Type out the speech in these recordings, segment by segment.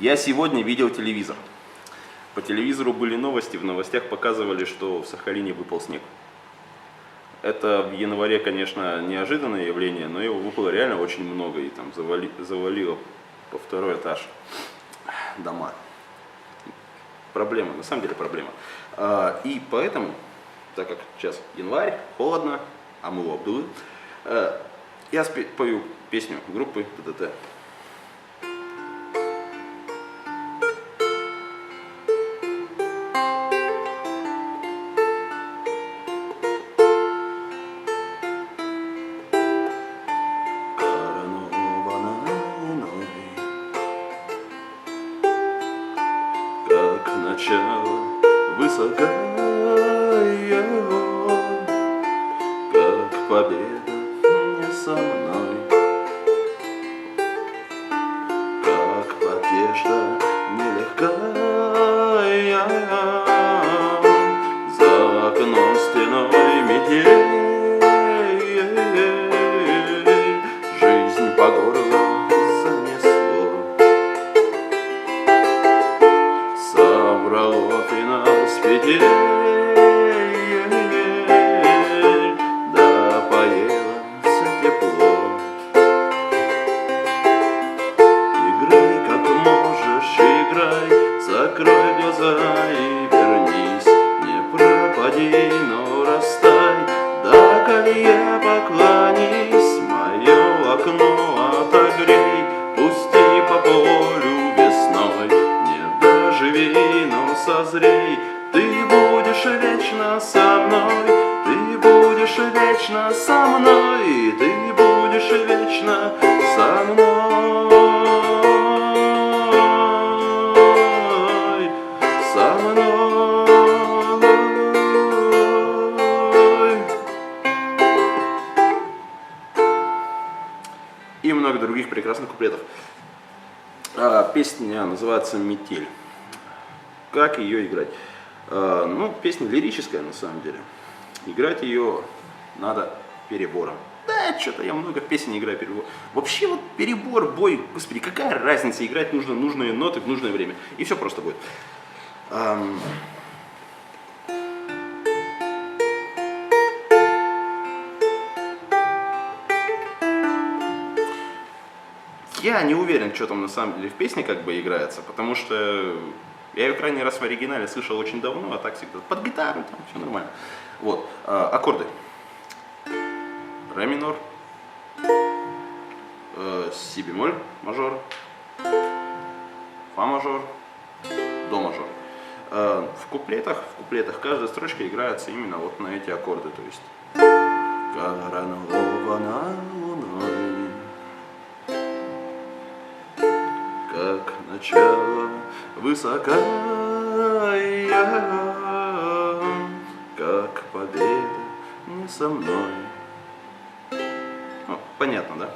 Я сегодня видел телевизор. По телевизору были новости, в новостях показывали, что в Сахалине выпал снег. Это в январе, конечно, неожиданное явление, но его выпало реально очень много, и там завалило по второй этаж дома. Проблема, на самом деле проблема. И поэтому, так как сейчас январь, холодно, а мы у Абдулы, я пою песню группы ДДТ. Как начало высокая, как победа не со мной, как надежда нелегкая, за окном стеной метель, жизнь по горло занесло, собрало финал с петель, да поелось тепло. Играй как можешь, играй, закрой глаза и вернись, не пропади, но растай, да колье поклонись, мое окно отогрей, пусти по полю весной, не доживи, но созрей, ты будешь вечно со мной, ты будешь вечно со мной, ты будешь вечно со мной, со мной. И много других прекрасных куплетов. Песня называется «Метель». Как ее играть? Ну, песня лирическая на самом деле. Играть ее надо перебором. Да, что-то я много песен играю перебор. Вообще вот перебор, бой, господи, какая разница, играть нужно нужные ноты в нужное время. И все просто будет. Я не уверен, что там на самом деле в песне как бы играется, потому что я ее крайний раз в оригинале слышал очень давно, а так всегда под гитару, там все нормально. Вот, аккорды. Ре минор, си бемоль мажор, фа мажор, до мажор. В куплетах каждая строчка играется именно вот на эти аккорды, то есть коронована луной, как начало высокая, как победа не со мной. Ну, понятно,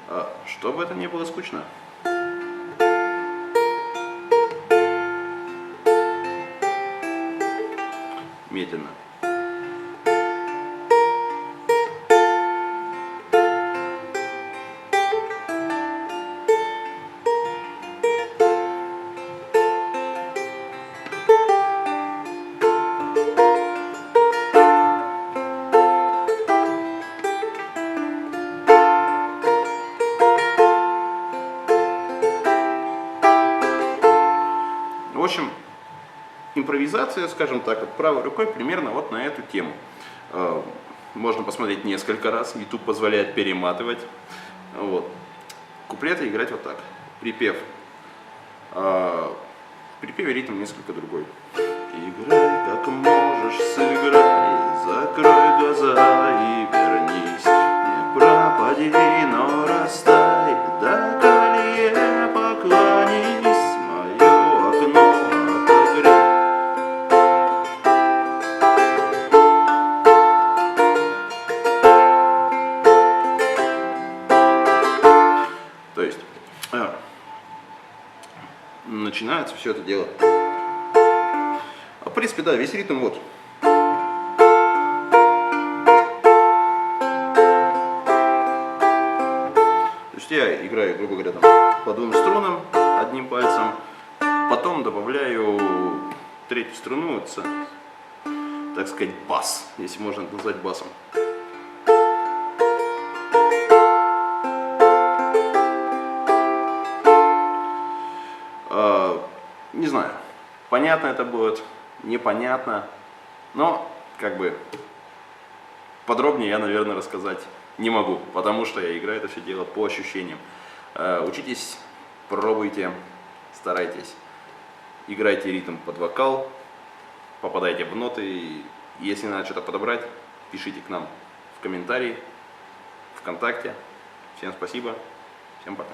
да? Чтобы это не было скучно. Медленно. В общем, импровизация, скажем так, от правой рукой примерно вот на эту тему. Можно посмотреть несколько раз, YouTube позволяет перематывать. Вот. Куплеты играть вот так. Припев. В припеве ритм несколько другой. Играй как можешь, сыграй, закрой глаза и вернись, не пропади, но растай, да колье поклонись, мое окно отогрей. То есть начинается все это дело. В принципе, да, весь ритм вот. То есть я играю, грубо говоря, там, по двум струнам, одним пальцем, Потом добавляю третью струну, это, так сказать, бас, если можно это назвать басом. Не знаю, понятно это будет, непонятно, но как бы подробнее я, наверное, рассказать не могу, потому что я играю это все дело по ощущениям. Учитесь, пробуйте, старайтесь, играйте ритм под вокал, попадайте в ноты, и если надо что-то подобрать, пишите к нам в комментарии, ВКонтакте. Всем спасибо, всем пока.